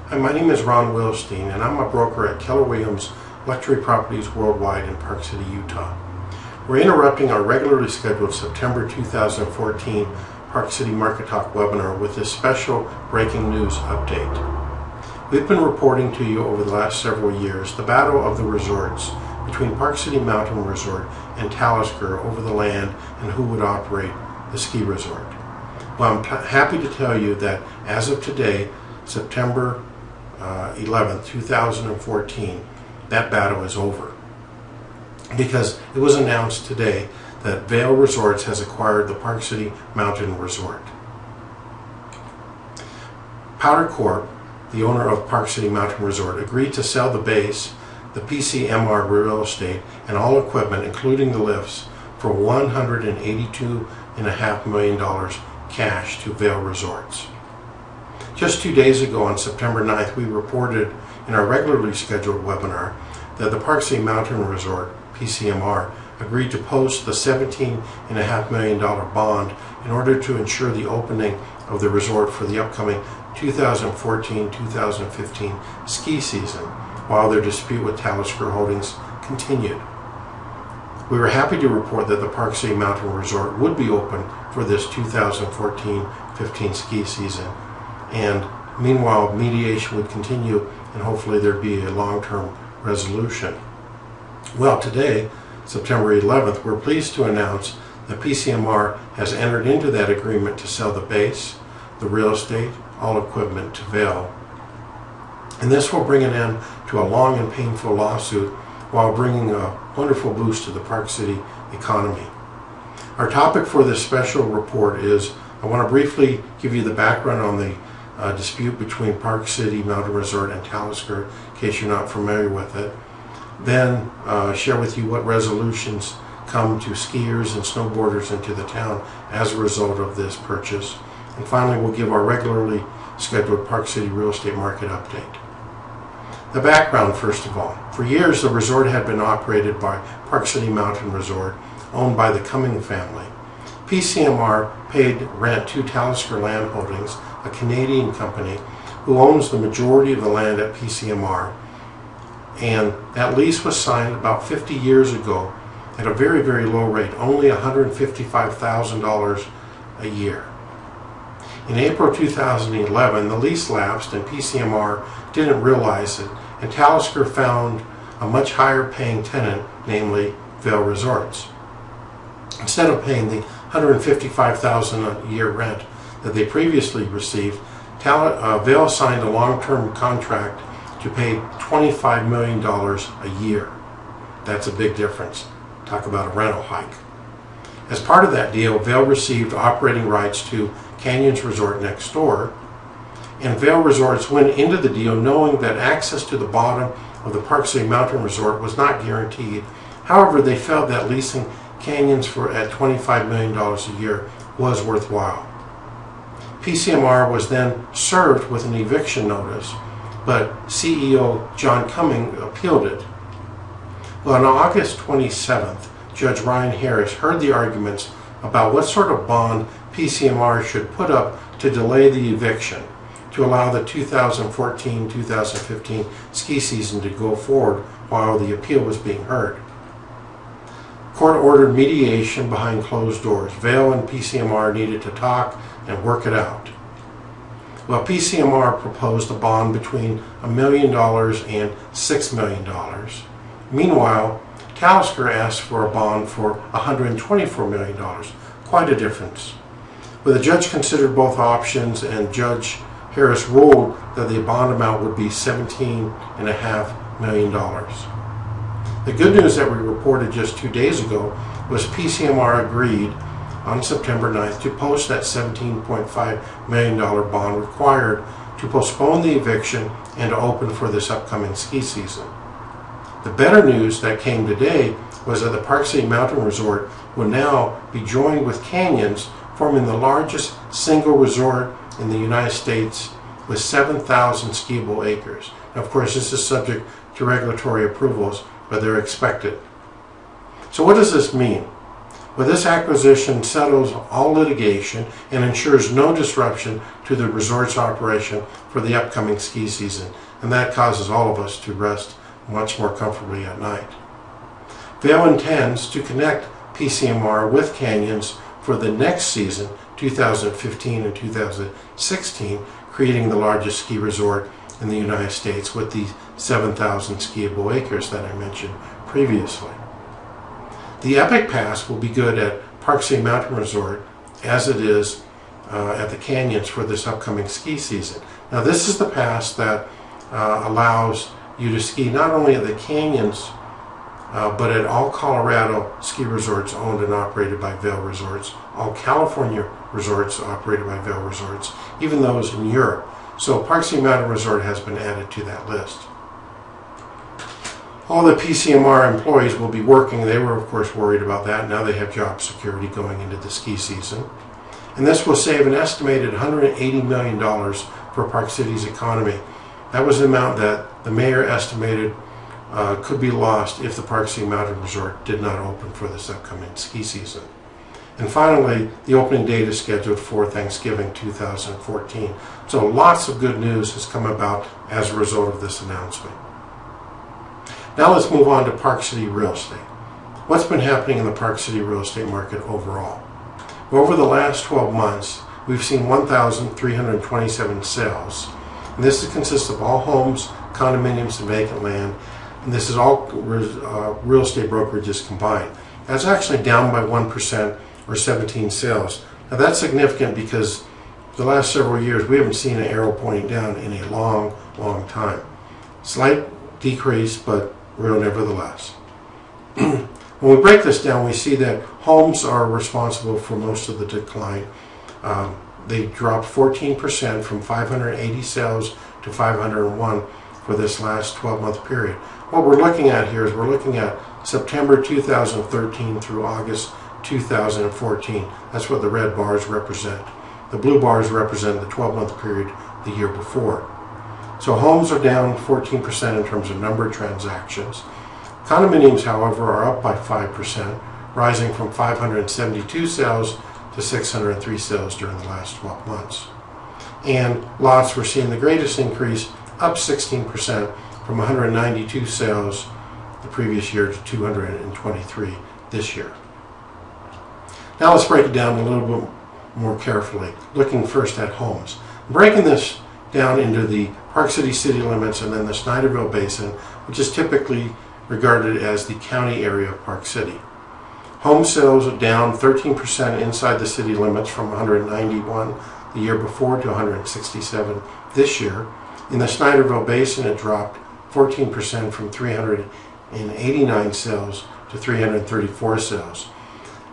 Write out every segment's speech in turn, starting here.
Hi, my name is Ron Wilstein, and I'm a broker at Keller Williams Luxury Properties Worldwide in Park City, Utah. We're interrupting our regularly scheduled September 2014 Park City Market Talk webinar with this special breaking news update. We've been reporting to you over the last several years the battle of the resorts between Park City Mountain Resort and Talisker over the land and who would operate the ski resort. Well, I'm happy to tell you that as of today, September 11th, 2014, that battle is over. Because it was announced today that Vail Resorts has acquired the Park City Mountain Resort. Powder Corp, the owner of Park City Mountain Resort, agreed to sell the base, the PCMR real estate, and all equipment, including the lifts, for $182.5 million cash to Vail Resorts. Just 2 days ago, on September 9th, we reported in our regularly scheduled webinar that the Park City Mountain Resort, PCMR, agreed to post the $17.5 million bond in order to ensure the opening of the resort for the upcoming 2014-2015 ski season, while their dispute with Talisker Holdings continued. We were happy to report that the Park City Mountain Resort would be open for this 2014-15 ski season, and meanwhile mediation would continue and hopefully there'd be a long-term resolution. Well, today, September 11th, we're pleased to announce that PCMR has entered into that agreement to sell the base, the real estate, all equipment to Vail. And this will bring an end to a long and painful lawsuit while bringing a wonderful boost to the Park City economy. Our topic for this special report is, I want to briefly give you the background on the dispute between Park City Mountain Resort and Talisker, in case you're not familiar with it. Then share with you what resolutions come to skiers and snowboarders into the town as a result of this purchase. And finally, we'll give our regularly scheduled Park City real estate market update. The background, first of all. For years, the resort had been operated by Park City Mountain Resort, owned by the Cumming family. PCMR paid rent to Talisker Land Holdings, a Canadian company who owns the majority of the land at PCMR, and that lease was signed about 50 years ago at a very, very low rate, only $155,000 a year. In April 2011, the lease lapsed and PCMR didn't realize it, and Talisker found a much higher paying tenant, namely Vail Resorts. Instead of paying the $155,000 a year rent that they previously received, Vail signed a long-term contract to pay $25 million a year. That's a big difference. Talk about a rental hike. As part of that deal, Vail received operating rights to Canyons Resort next door, and Vail Resorts went into the deal knowing that access to the bottom of the Park City Mountain Resort was not guaranteed. However, they felt that leasing Canyons at $25 million a year was worthwhile. PCMR was then served with an eviction notice, but CEO John Cumming appealed it. Well, on August 27th, Judge Ryan Harris heard the arguments about what sort of bond PCMR should put up to delay the eviction to allow the 2014-2015 ski season to go forward while the appeal was being heard. Court ordered mediation behind closed doors. Vail and PCMR needed to talk and work it out. Well, PCMR proposed a bond between $1 million and $6 million. Meanwhile, Talisker asked for a bond for $124 million. Quite a difference. Well, the judge considered both options, and Judge Harris ruled that the bond amount would be $17.5 million. The good news that we reported just 2 days ago was PCMR agreed on September 9th to post that $17.5 million bond required to postpone the eviction and to open for this upcoming ski season. The better news that came today was that the Park City Mountain Resort will now be joined with Canyons, forming the largest single resort in the United States with 7,000 skiable acres. Now, of course, this is subject to regulatory approvals, but they're expected. So what does this mean? Well, this acquisition settles all litigation and ensures no disruption to the resort's operation for the upcoming ski season, and that causes all of us to rest much more comfortably at night. Vail intends to connect PCMR with Canyons for the next season, 2015 and 2016, creating the largest ski resort in the United States with the 7,000 skiable acres that I mentioned previously. The Epic Pass will be good at Park City Mountain Resort as it is at the Canyons for this upcoming ski season. Now this is the pass that allows you to ski not only at the Canyons but at all Colorado ski resorts owned and operated by Vail Resorts, all California resorts operated by Vail Resorts, even those in Europe. So Park City Mountain Resort has been added to that list. All the PCMR employees will be working. They were, of course, worried about that. Now they have job security going into the ski season. And this will save an estimated $180 million for Park City's economy. That was the amount that the mayor estimated could be lost if the Park City Mountain Resort did not open for this upcoming ski season. And finally, the opening date is scheduled for Thanksgiving 2014. So lots of good news has come about as a result of this announcement. Now let's move on to Park City real estate. What's been happening in the Park City real estate market overall? Well, over the last 12 months, we've seen 1,327 sales. And this consists of all homes, condominiums, and vacant land. And this is all real estate brokerages combined. That's actually down by 1% or 17 sales. Now that's significant because the last several years we haven't seen an arrow pointing down in a long, long time. Slight decrease, but real nevertheless. When we break this down, we see that homes are responsible for most of the decline. They dropped 14% from 580 sales to 501 for this last 12-month period. What we're looking at here is we're looking at September 2013 through August 2014. That's what the red bars represent. The blue bars represent the 12-month period the year before. So homes are down 14% in terms of number of transactions. Condominiums, however, are up by 5%, rising from 572 sales to 603 sales during the last 12 months. And lots were seeing the greatest increase, up 16% from 192 sales the previous year to 223 this year. Now let's break it down a little bit more carefully, looking first at homes. Breaking this down into the Park City city limits and then the Snyderville Basin, which is typically regarded as the county area of Park City. Home sales are down 13% inside the city limits from 191 the year before to 167 this year. In the Snyderville Basin, it dropped 14% from 389 sales to 334 sales.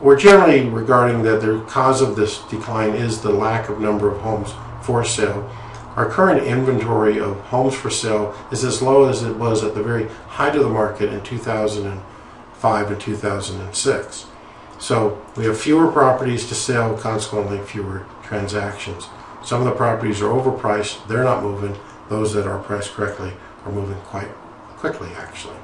We're generally regarding that the cause of this decline is the lack of number of homes for sale. Our current inventory of homes for sale is as low as it was at the very height of the market in 2005 and 2006. So we have fewer properties to sell, consequently fewer transactions. Some of the properties are overpriced, they're not moving. Those that are priced correctly are moving quite quickly, actually.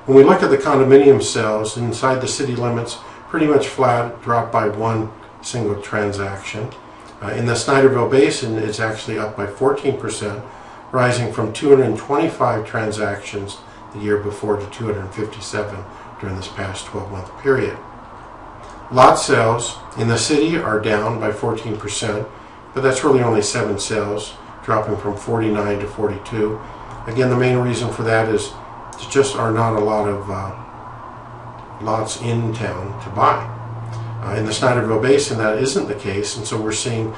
When we look at the condominium sales inside the city limits, pretty much flat, dropped by one single transaction. In the Snyderville Basin, it's actually up by 14%, rising from 225 transactions the year before to 257 during this past 12-month period. Lot sales in the city are down by 14%, but that's really only 7 sales, dropping from 49 to 42. Again, the main reason for that is there just are not a lot of lots in town to buy. In the Snyderville Basin, that isn't the case, and so we're seeing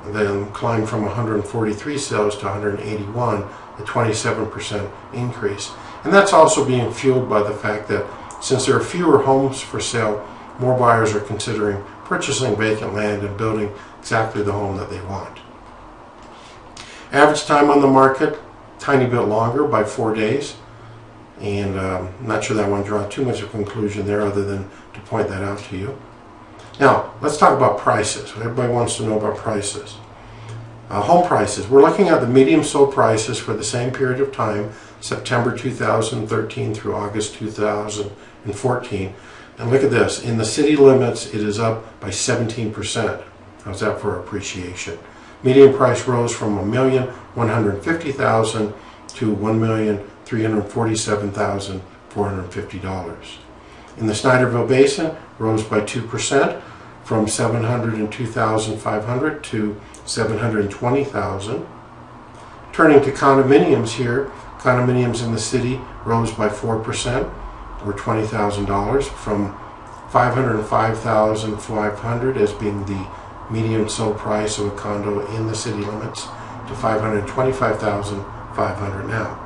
them climb from 143 sales to 181, a 27% increase. And that's also being fueled by the fact that since there are fewer homes for sale, more buyers are considering purchasing vacant land and building exactly the home that they want. Average time on the market, tiny bit longer by 4 days. And I'm not sure that I want to draw too much of a conclusion there other than to point that out to you. Now, let's talk about prices. Everybody wants to know about prices. Home prices. We're looking at the median sold prices for the same period of time, September 2013 through August 2014. And look at this, in the city limits, it is up by 17%. How's that for appreciation? Median price rose from $1,150,000 to $1,347,450. In the Snyderville Basin, rose by 2% from $702,500 to $720,000. Turning to condominiums here, condominiums in the city rose by 4%, or $20,000, from $505,500 as being the median sold price of a condo in the city limits to $525,500 now.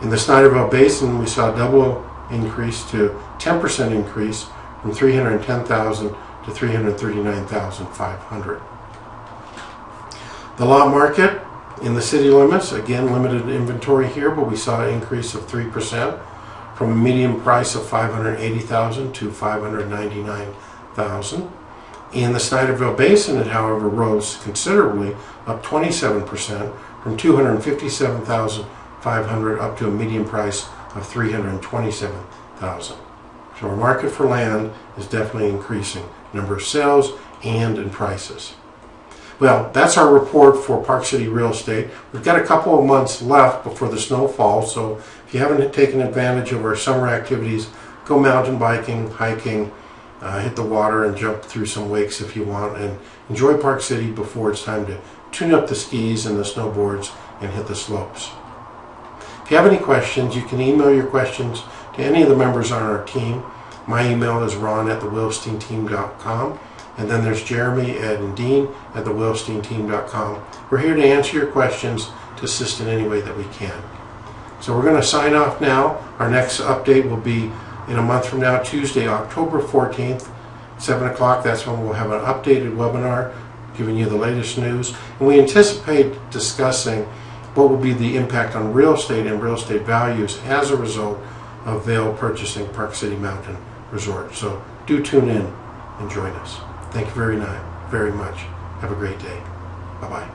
In the Snyderville Basin, we saw a double increase to 10% increase from $310,000 to $339,500. The lot market in the city limits, again limited inventory here, but we saw an increase of 3% from a median price of $580,000 to $599,000. In the Snyderville Basin, it however rose considerably, up 27% from $257,500 up to a median price of $327,000. So our market for land is definitely increasing, number of sales and in prices. Well, that's our report for Park City Real Estate. We've got a couple of months left before the snow falls, so if you haven't taken advantage of our summer activities, go mountain biking, hiking, hit the water and jump through some wakes if you want, and enjoy Park City before it's time to tune up the skis and the snowboards and hit the slopes. If you have any questions, you can email your questions to any of the members on our team. My email is ron@thewilsteinteam.com. And then there's Jeremy, Ed, and Dean at thewilsteinteam.com. We're here to answer your questions, to assist in any way that we can. So we're going to sign off now. Our next update will be in a month from now, Tuesday, October 14th, 7 o'clock. That's when we'll have an updated webinar giving you the latest news. And we anticipate discussing what will be the impact on real estate and real estate values as a result of Vail purchasing Park City Mountain Resort. So do tune in and join us. Thank you very much. Have a great day. Bye-bye.